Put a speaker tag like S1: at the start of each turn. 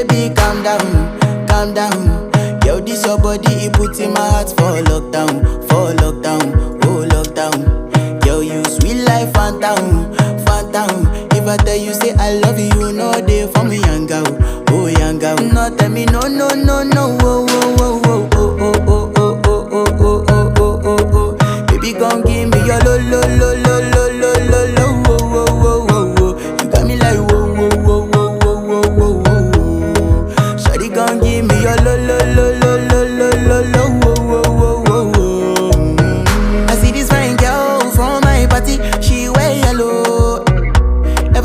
S1: baby, calm down. Yo, this your body, it put in my heart for lockdown, oh lockdown. Yo, you sweet life, phantom, phantom. If I tell you say I love you, no day for me, young girl, oh young girl. No tell me no, oh, oh, oh, oh, oh.